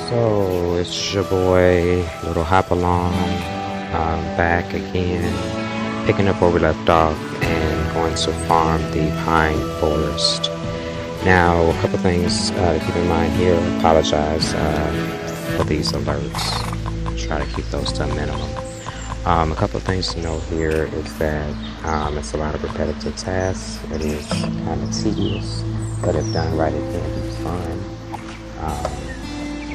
So it's your boy Little Hopalong, back again, picking up where we left off and going to farm the pine forest. Now, a couple things to keep in mind here. Apologize for these alerts. Try to keep those to a minimum. A couple of things to know here is that it's a lot of repetitive tasks. It is kind of tedious, but if done right, it can be fun.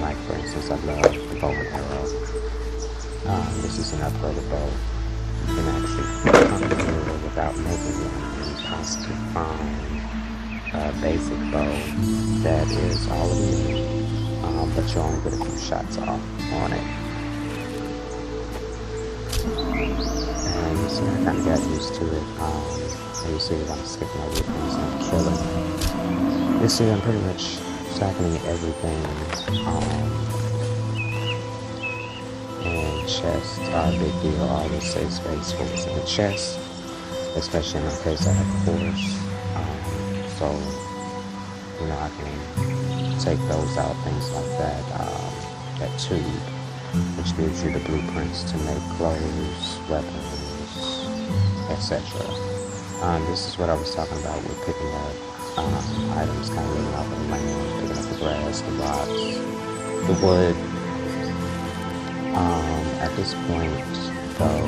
Like for instance, I love the bow and arrow. This is an upgraded bow. You can actually come here without making one and possibly find a basic bow that is all of you need, but you only get a few shots off on it. And you see, I kind of got used to it. And you see that I'm skipping over things and killing. You see, I'm pretty much tackling everything. And chests are a big deal. I always say space for what's in the chest, especially in my case I have a horse. So, you know, I can take those out, things like that. That tube, which gives you the blueprints to make clothes, weapons, etc. This is what I was talking about with picking up items, kind of living off of the land, picking up the grass, the rocks, the wood. At this point, though,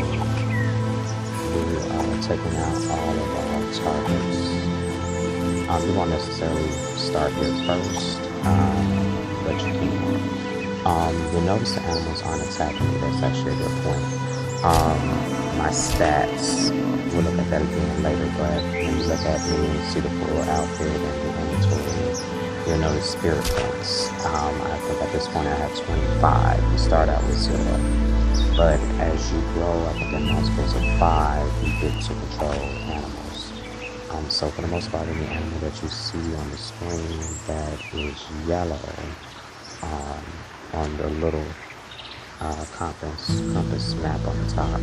we are taking out all of our targets. You won't necessarily start here first, but you can. You'll notice the animals aren't attacking me. That's actually a good point. My stats, we'll look at that again later, but when you look at me and see the full outfit and the inventory, you'll notice spirit points. I think at this point I have 25. You start out with 0. But as you grow, I think in multiples of 5, you get to control animals. So for the most part, any animal that you see on the screen that is yellow, on the little compass map on the top,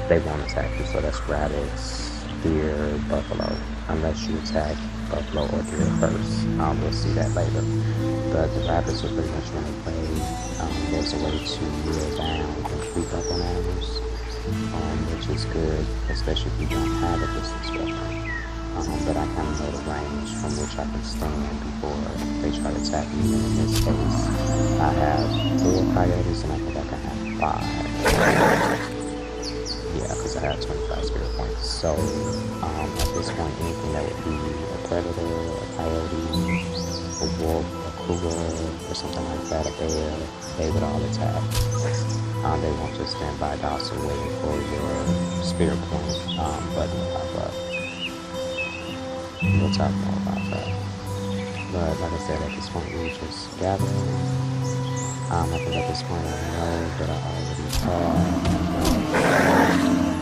they won't attack you. So that's rabbits, deer, buffalo, unless you attack buffalo or deer first. We'll see that later. But the rabbits will pretty much run away. There's a way to kneel down and creep up on animals, which is good, especially if you don't have a distance weapon. But I kind of know the range from which I can stand before they try to attack me. And in this case, I have 4 coyotes, and I think I can have 5. Yeah, because I have 25 spirit points. So at this point, anything that would be a predator, a coyote, a wolf, a cougar, or something like that, a bear, they would all attack. They won't just stand by docile waiting for your spirit point button to pop up. We'll talk more about that. But like I said, at this point we just gather. I think at this point I know that I already have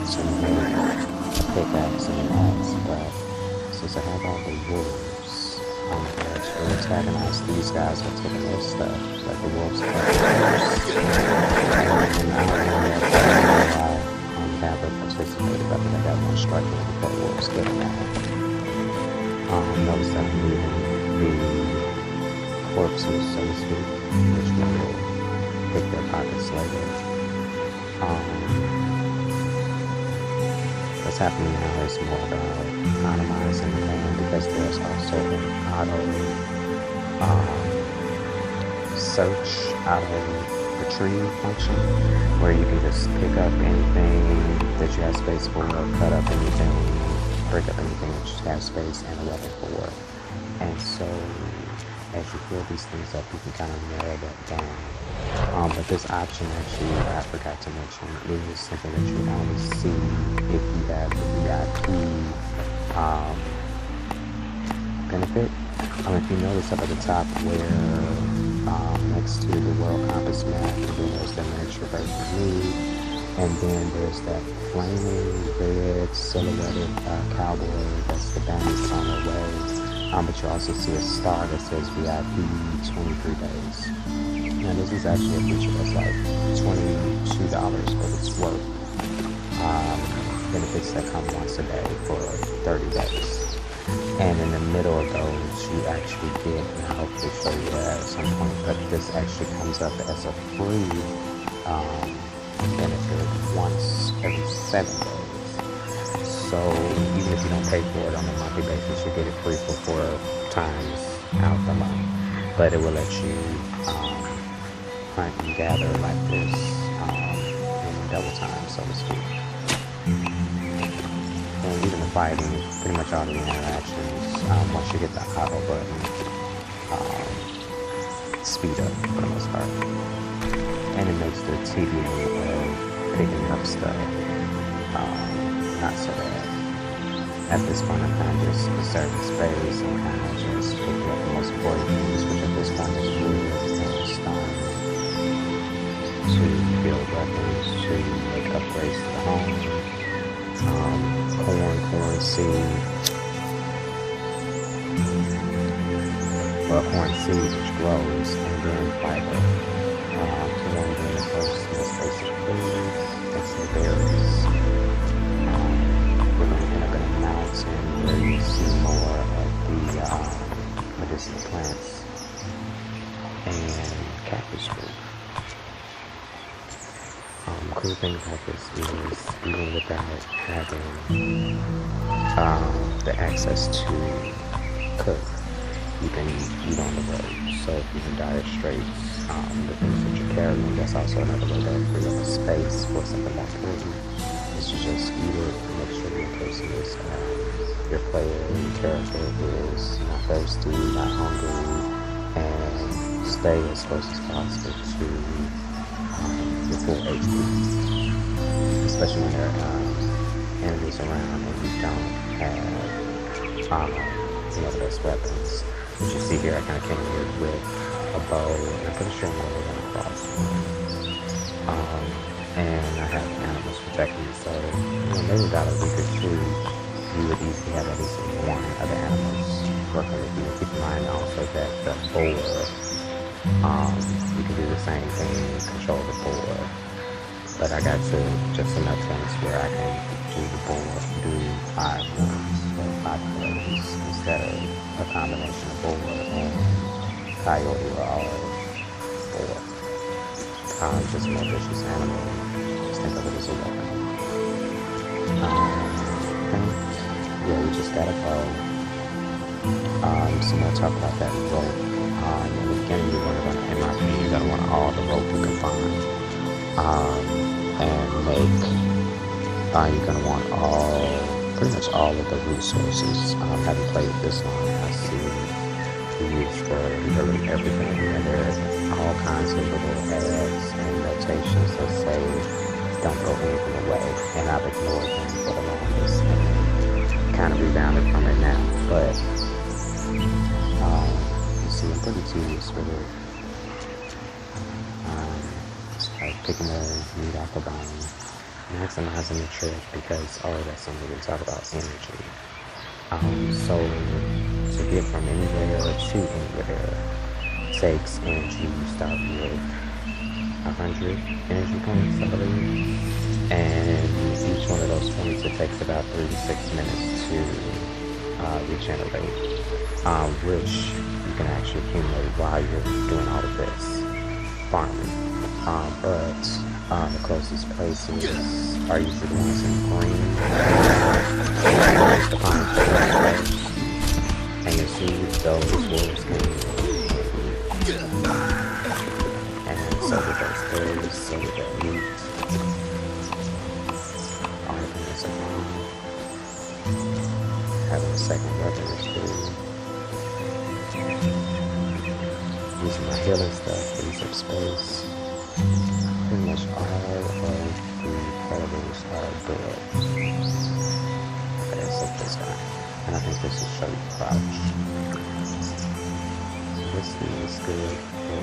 some a pickaxe and an axe, but since I have all the wolves, I'm going to antagonize these guys by taking their stuff, like the wolves take first. And I don't know if I never participated. I think I got 1 strike before the wolves get them out. Notice that I'm leaving the corpses, so to speak, which will pick their pockets later. What's happening now is more about economizing the land, because there's also an auto retrieve function, where you can just pick up anything that you have space for, cut up anything, break up anything that you have space and a weapon for. And so as you fill these things up, you can kind of narrow that down. But this option, actually, I forgot to mention, is something that you only see if you have the VIP benefit. If you notice up at the top where next to the World Compass map, and then there's the miniature version of me, and then there's that flaming red silhouetted cowboy, that's the bandits on their way. But you also see a star that says VIP 23 days. Now this is actually a feature that's like $22 for its worth. Benefits that come once a day for 30 days. And in the middle of those, you actually get, and I'll hopefully show you that at some point, but this actually comes up as a free benefit once every 7 days. So even if you don't pay for it on a monthly basis, you get it free for 4 times out the month. But it will let you hunt and gather like this in double time, so to speak. And even the fighting, pretty much all the interactions, once you hit the auto button, speed up for the most part. And it makes the tedium of picking up stuff not so bad. At this point, I'm kind of just conserving space and kind of just picking up the most important things, which at this point is wood and stone, to build weapons, to make upgrades to the home, corn seed, corn seed which grows, and then fiber. Corn being the first most basic food, and some berries. We're going to end up in a mountain where you see more of the medicinal plants and cactus fruit. Cool thing about this is even without having the access to cook, you can eat on the road. So if you're in dire straits, the things that you're carrying, that's also another way to free up space for something more important. Is to just eat it, make sure your person is, your player, your character is not thirsty, not hungry, and stay as close as possible to your full HP. Especially when there are enemies around and you don't have the best weapons. As you see here, I kind of came here with a bow, and I'm pretty sure I'm going to run across. And I have animals protecting me, so maybe about a week or 2, you would easily have at least one of the animals working with you. Keep in mind also that the boar, you can do the same thing, control the boar. But I got to just enough things where I can do the boar, do 5 runs or 5 plays instead of a combination of boar and coyote or all boar. Just a more vicious animal. Just think of it as a weapon. Yeah, we just gotta go. So I'm gonna talk about that rope. In the beginning, in my opinion, you're gonna want all the rope you can find. And make, you're going to want pretty much all of the resources. Having played this long, I see you use for literally everything, and there are all kinds of little ads and notations that say don't throw anything away, and I've ignored them for the longest and kind of rebounded from it now, but you see I'm pretty tedious with it. Like picking the meat off the bone, maximizing the trip because that's something we talk about, energy. So to get from anywhere to anywhere takes energy. You start with 100 energy points, I believe, and each one of those points it takes about 3 to 6 minutes to regenerate, which you can actually accumulate while you're doing all of this farming. But the closest places are usually the ones in green. The pines are red. And you see those wolves came and so did those berries, so did that meat. All of them is around. Having a second weapon or 2. Using my healing stuff to use up space. Pretty much all of the predators are dead. Okay, except this guy. And I think this will show you crouch. This is good for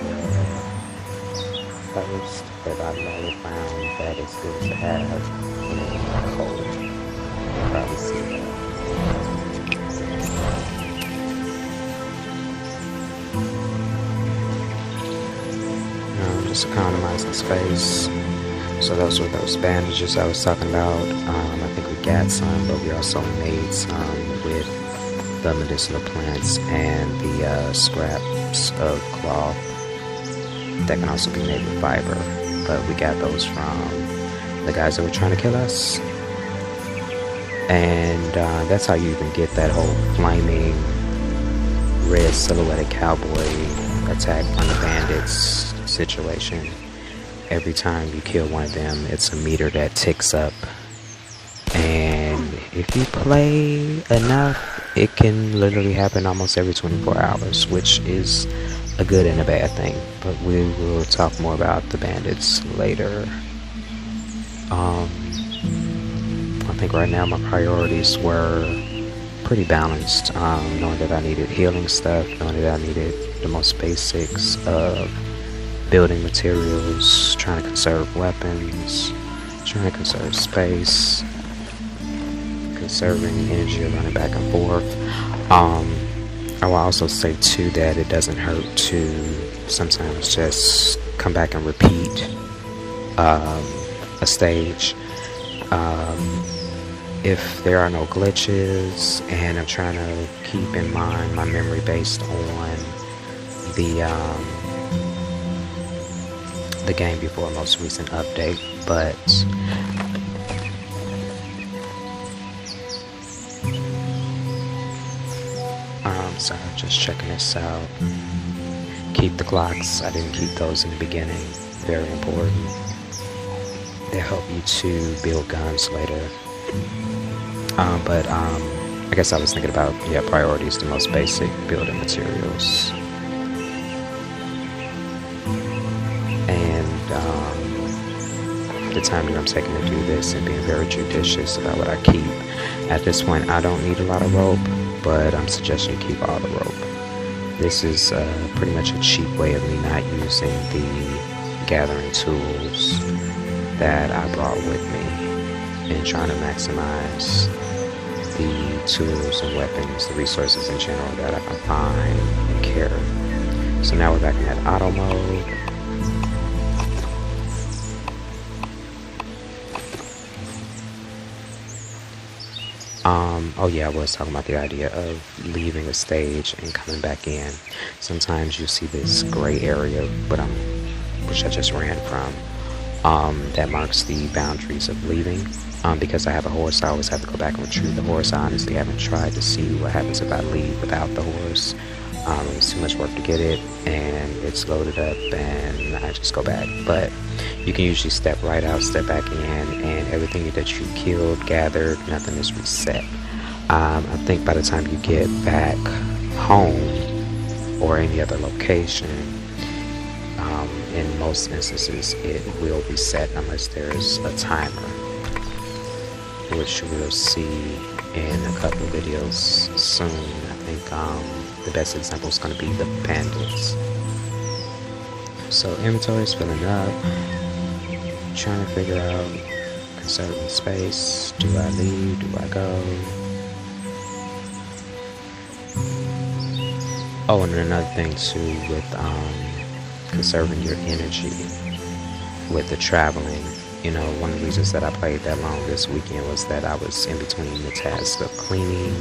thirst, but I've already found that it's good to have in cold. You'll probably see that. Just economizing space. So those were those bandages I was talking about. I think we got some, but we also made some with the medicinal plants and the scraps of cloth that can also be made with fiber. But we got those from the guys that were trying to kill us. And that's how you even get that whole flaming red silhouetted cowboy attack on the bandits situation. Every time you kill one of them, it's a meter that ticks up. And if you play enough, it can literally happen almost every 24 hours, which is a good and a bad thing. But we will talk more about the bandits later. I think right now my priorities were pretty balanced, knowing that I needed healing stuff, knowing that I needed the most basics of building materials, trying to conserve weapons, trying to conserve space, conserving energy of running back and forth. I will also say too that it doesn't hurt to sometimes just come back and repeat a stage. If there are no glitches, and I'm trying to keep in mind my memory based on the game before most recent update, but sorry, just checking this out. Keep the clocks. I didn't keep those in the beginning. Very important. They help you to build guns later. I guess I was thinking about, priorities, the most basic building materials. And the time that I'm taking to do this and being very judicious about what I keep. At this point, I don't need a lot of rope, but I'm suggesting you keep all the rope. This is pretty much a cheap way of me not using the gathering tools that I brought with me, and trying to maximize the tools and weapons, the resources in general that I can find and carry. So now we're back in that auto mode. I was talking about the idea of leaving a stage and coming back in. Sometimes you see this gray area, which I just ran from, that marks the boundaries of leaving. Because I have a horse, I always have to go back and retrieve the horse. I honestly haven't tried to see what happens if I leave without the horse. It's too much work to get it, and it's loaded up, and I just go back. But you can usually step right out, step back in, and everything that you killed, gathered, nothing is reset. I think by the time you get back home or any other location, in most instances it will reset unless there's a timer, which we'll see in a couple of videos soon. I think the best example is going to be the bandits. So inventory is filling up. Trying to figure out conserving space. Do I leave? Do I go? Oh, and another thing too with conserving your energy with the traveling. One of the reasons that I played that long this weekend was that I was in between the tasks of cleaning.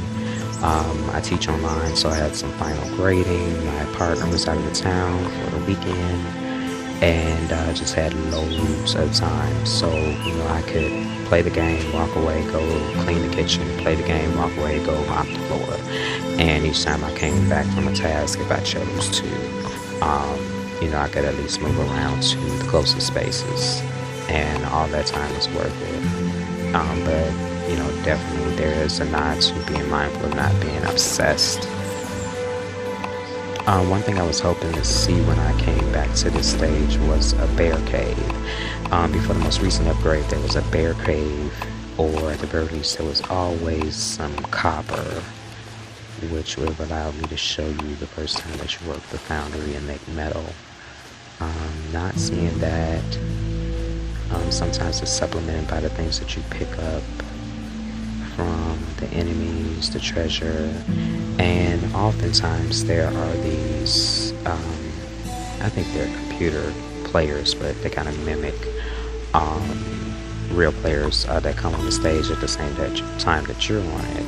I teach online, so I had some final grading. My partner was out of the town for the weekend, and I just had loads of time. So, I could play the game, walk away, go clean the kitchen, play the game, walk away, go mop the floor. And each time I came back from a task, if I chose to, I could at least move around to the closest spaces. And all that time was worth it. But definitely there is a nod to being mindful of not being obsessed. One thing I was hoping to see when I came back to this stage was a bear cave. Before the most recent upgrade, there was a bear cave, or at the very least there was always some copper, which would have allowed me to show you the first time that you work the foundry and make metal. Not seeing that. Sometimes it's supplemented by the things that you pick up from the enemies, the treasure, and oftentimes there are these, I think they're computer players, but they kind of mimic real players that come on the stage at the same time that you're on it,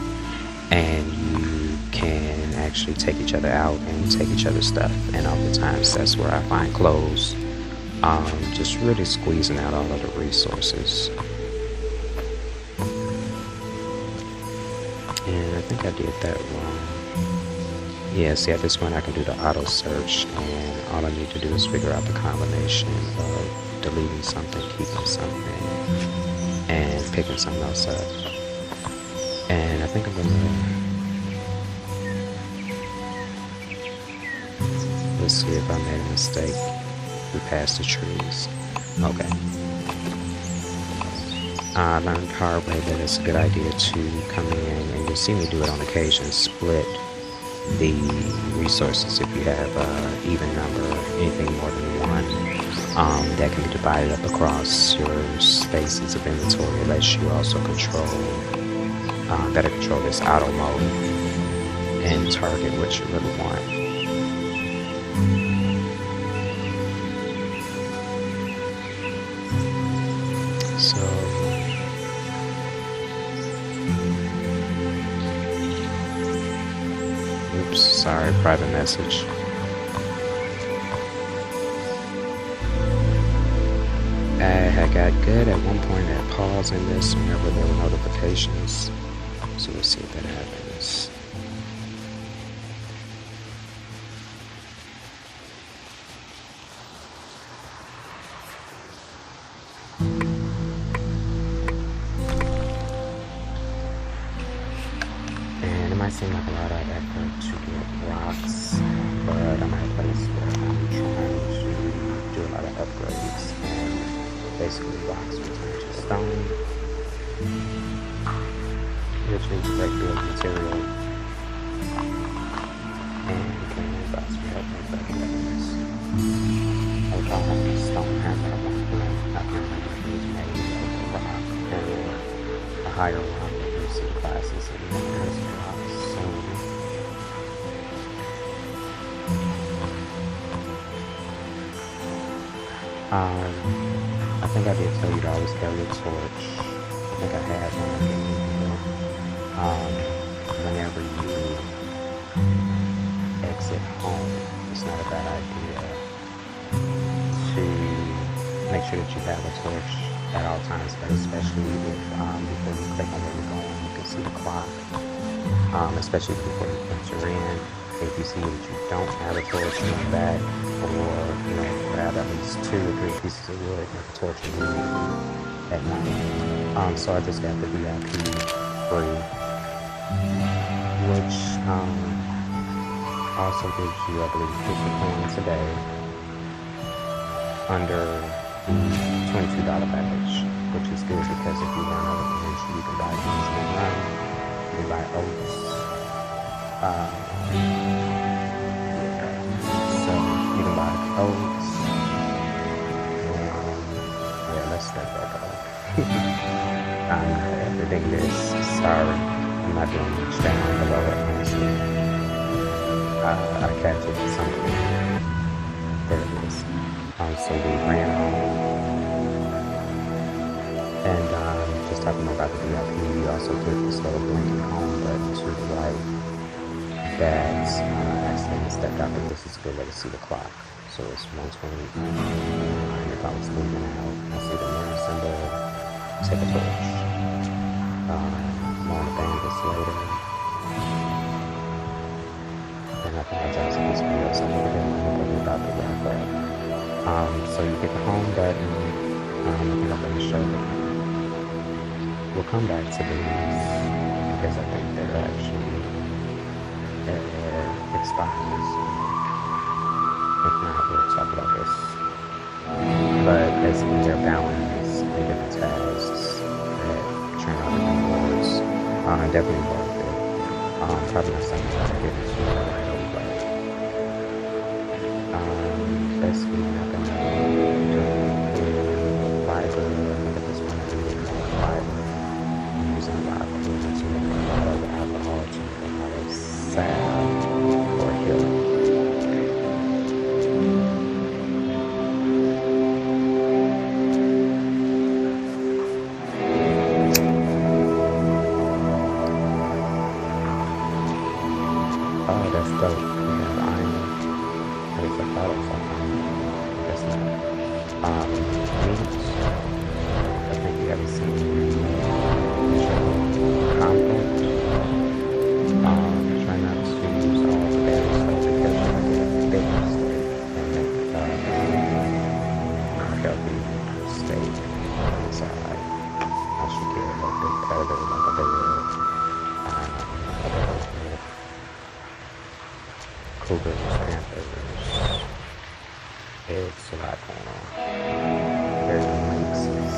and you can actually take each other out and take each other's stuff. And oftentimes that's where I find clothes. Just really squeezing out all of the resources. And I think I did that wrong. Yeah, see, at this point I can do the auto search, and all I need to do is figure out the combination of deleting something, keeping something, and picking something else up. And I think I'm gonna, let's see if I made a mistake. We passed the trees. Okay. I learned hard way that it's a good idea to come in, and you'll see me do it on occasion, split the resources if you have even number, anything more than one, that can be divided up across your spaces of inventory. It lets you also control, better control this auto mode and target what you really want. So oops, sorry, private message. I got good at one point at pausing this whenever there were notifications. So we'll see if that happens. And it might seem like a lot of effort to get rocks, but I'm at a place where I'm trying to do a lot of upgrades, and basically rocks will turn to stone, which is a great deal of material, and can rocks will help make better weapons. I would call it a stone hammer at one point. I can remember it was made of a rock or a higher rock that you see classes and there's rocks. So I think I did tell you to always carry a torch. I think I had one. Whenever you exit home, it's not a bad idea to make sure that you have a torch at all times, but especially if before you click on where you're going, you can see the clock. Especially before you enter in. If you see that you don't have a torch, come back, or grab at least 2 or 3 pieces of wood, make a torch immediately at night. So I just got the VIP free, which also gives you, I believe, 50 coins a day under the $22 package, which is good because if you run out of energy, you can buy things in run, you can buy oats. So you can buy oats, and yeah, let's start that off. I'm editing this, sorry, I'm not doing much down below it, honestly. I captured something, there it is. So we ran home, and just talking about the VIP, we also click this little blinking home button to the right. That accidentally stepped out, but this is a good way to see the clock. So it's 1:20. If I was leaving out, I see the mirror symbol, take a torch. More on the bandits later. And I apologize if this video is a little bit long, but we're about to wrap up. So you get the home button, I think I'm going to show you. We'll come back to these because I think they're actually expires. If not, we'll talk about this. But basically, they're balance in different tasks that turn out to be rewards. Definitely worth it. Probably not something that I get into right away. Basically, nothing doing fiber. I think at this point, I'm doing more fiber. I'm using a lot of food to make a lot of alcohol to make a lot of salve. dope. We have iron. At least I thought it was like iron. I guess not. Meat. I think you haven't seen compost. Try not to use all the bad stuff because you're gonna get a big mistake and make a healthy steak inside. I should get a big predator like a bear, cougars, panthers, it's a lot going on. There's mixes,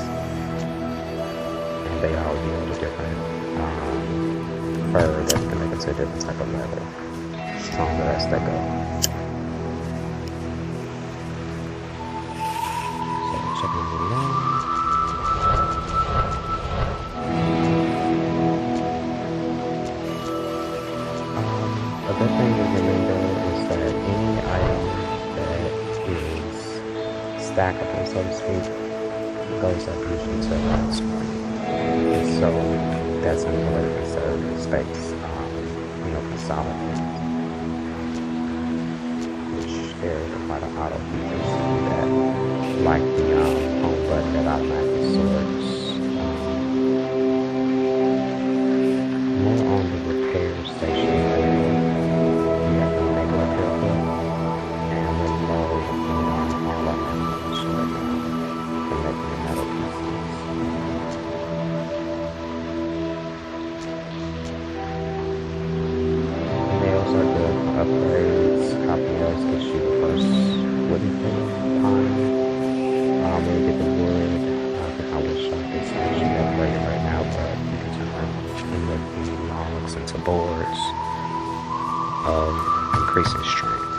and they all yield a different fur that can make it to a different type of leather. Stronger as they go. So checking it out. A good thing to remember is that any item that is stackable, so to speak, goes up usually to about screen. And so that's another way to conserve space, for solid things. Which there are quite a lot of features to do that, like the home button that automatically sorts. More on the repair station area. We have the regular filter, and we're low on all of them right now for making the metal pieces. Nails are good for upgrades. Copper nails gets you the first wooden thing pine. When you get the wood, I wish I could actually upgrade it right now, but you can turn the logs into boards, increasing strength.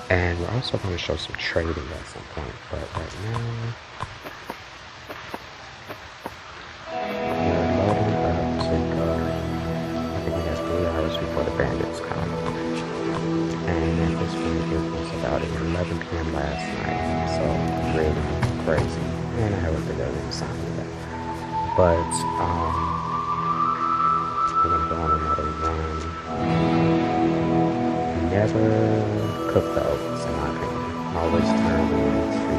And we're also going to show some trading at some point, but right now we're loading up to go. I think we have 3 hours before the bandits come. And this really gives us about 11 p.m. last night, so really crazy. And I haven't been able to sign of that. But we're gonna go on another run. Never cook the oats, in my opinion. Always turn them into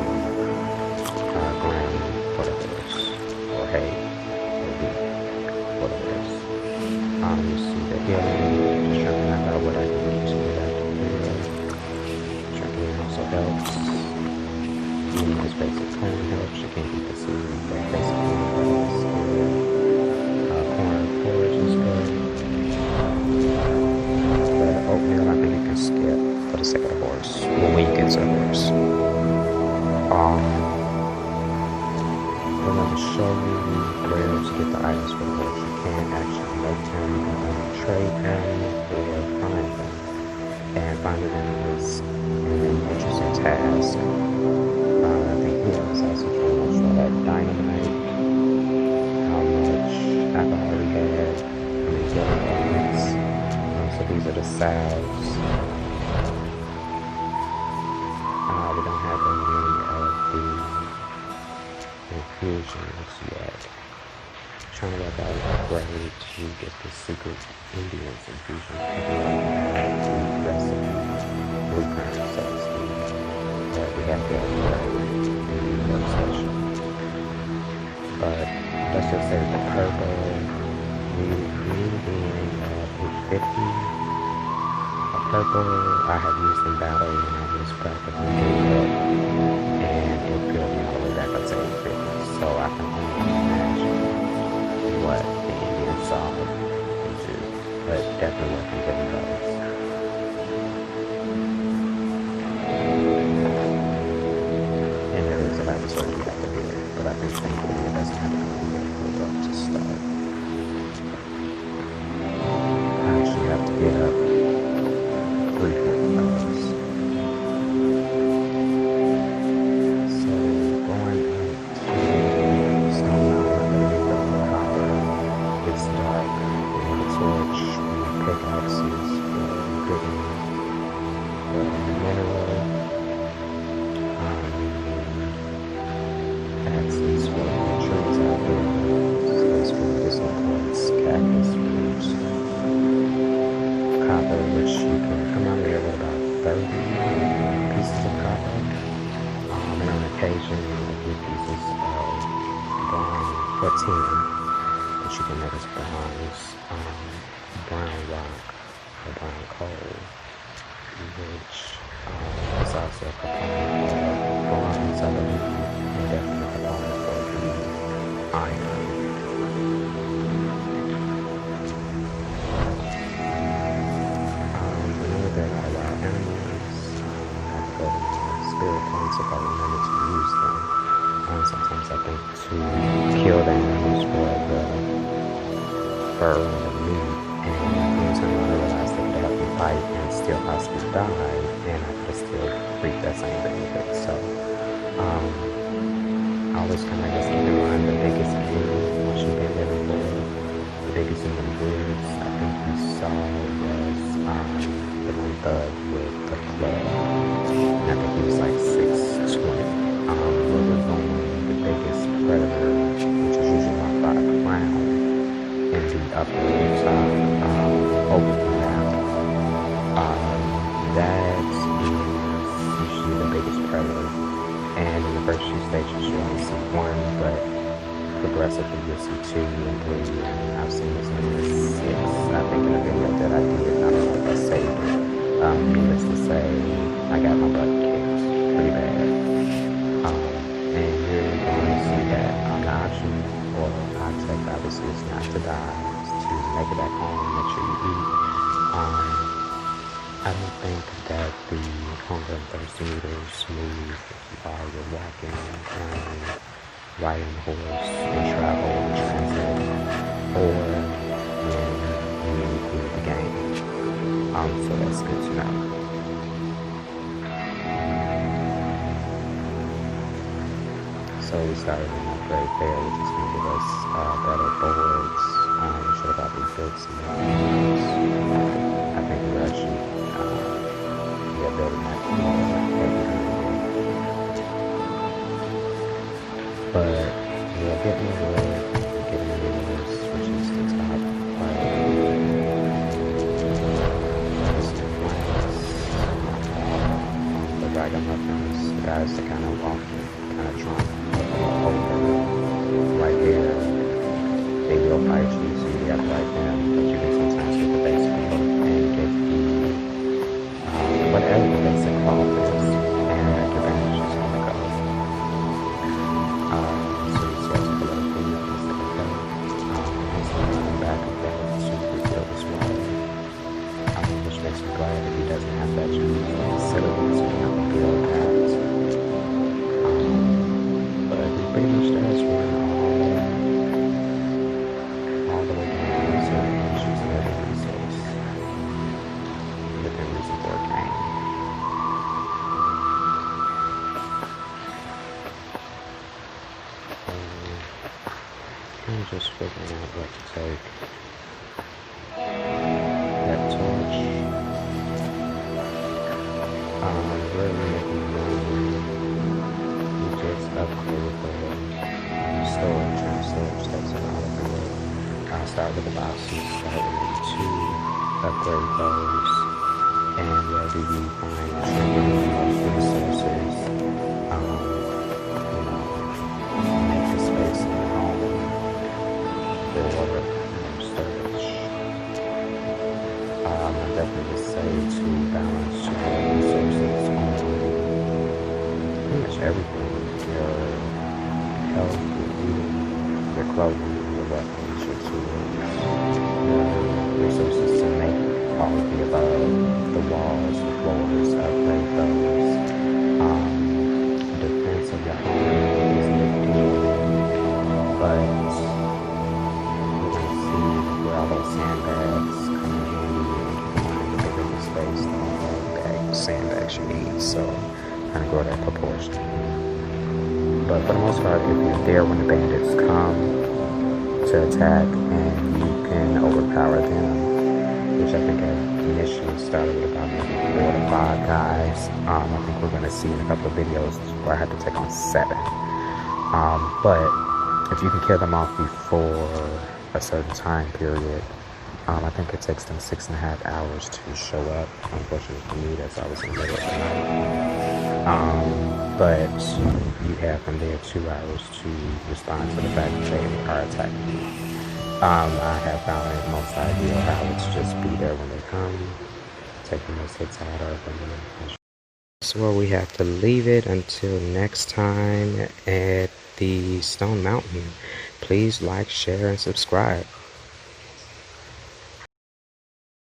ground for the horse, or hay, or wheat for the horse. You see the healing, just trying to map out what I can do to get out of here. Drinking also helps. Eating this basic corn helps. You can't eat the seed, but basic corn helps. Corn porridge is good. But oatmeal, I think you can skip for the sake of the horse. When you get to the horse. We're going to show you where to get the items for the horse. You can actually make them, trade them, or find them. And finding them is an interesting task. I think he was also trying to show that dynamite, how much alcohol we had, how many different elements. So these are the salves. We don't have any of the infusions yet. Trying to work out an upgrade to get the secret Indians infusion. The recipe blueprint, so to speak. But we have to upgrade the workstation. But let's just say the purple, we need in 850. Purple, I have used in battle when I was practically doing it, and it filled me all the way back up to 850. So I can only imagine what the Indian saw into, but definitely worth getting those. And there is a laboratory you have to do it, but I think thankfully it doesn't have to be pulled up to start. I actually have to get up 3:45. So going up to Stone Mountain, the copper, it's dark. We have a torch, we have pickaxes, we're digging the mineral, axes for the or 10, but you can notice bronze, brown rock, or brown coal, which is also a component of bronze, I believe, and definitely a component for the iron. Remember there are a lot of animals. I have to go to my spirit points if I remember to use them. Sometimes I think to kill the animals for the fur and the meat, and every time I realized they could help me fight and still possibly die, and I could still reap that same benefit. So I always kind of just keep in mind the biggest blue once you've been there before. The biggest in the woods I think we saw was the one thug with the club. And I think he was like 6'20". Where we're going, the biggest predator, which is usually marked by a crown in the upper top over the map. That is usually the biggest predator. And in the first few stages you only see one, but progressively you'll see 2 and 3, and I've seen as many as 6. I think in a video that I did, I don't know if I saved it. Needless to say, I got my butt kicked pretty bad. And you're going to see that the option or contact obviously is not to die, it's to make it back home, make sure you eat. I don't think that the hunger and thirst meters move while you're walking, riding a horse and travel and transit, or when you leave the game. So that's good to know. So we started an upgrade there, which is going to give us better boards. We should have probably built some more. I think we're actually building that but we're getting wood, getting minerals, which is the top part. The ragamuffins, the guys that kind of walk, kind of trump over right there. They will fight you, so you have to fight them, but you can sometimes get the base field and get the whatever the basic cloth is, and your bandage is going to go. So you see us below food, things that can go. And so we're coming back and forth to refill this water, which makes me glad that he doesn't have that facility, so we have to build that. But he pretty much does run all the way down to the reserve and choose another resource within reason for a game. I'm just figuring out what to take. That torch. Really making money. We just upgraded the storage, and storage takes a lot of wood. I'll start with the boxes, start with 2, upgrade those, and wherever you find those resources, make the space in the home for storage. I definitely say to balance your resources on pretty much everything: your health, your eating, your clothing, your weapons, your tools, your resources to make all of the above, the walls, the floors, upgrade those. Defense of your home is a big deal, but we're going to see where all those sandbags come in handy, and the bigger the space, the more sandbags you need, so kind of grow that proportion. But for the most part, if you're there when the bandits come to attack, and you can overpower them, which I think I initially started with about maybe 4 to 5 guys. I think we're going to see in a couple of videos where I had to take on 7. But if you can kill them off before a certain time period, I think it takes them 6.5 hours to show up. Unfortunately for me, that's always in the middle of the night. but you have from there 2 hours to respond to the fact that they are attacking you. I have found it most ideal how to just be there when they come, take the most hits out of them. That's where we have to leave it until next time at the Stone Mountain. Please like, share, and subscribe.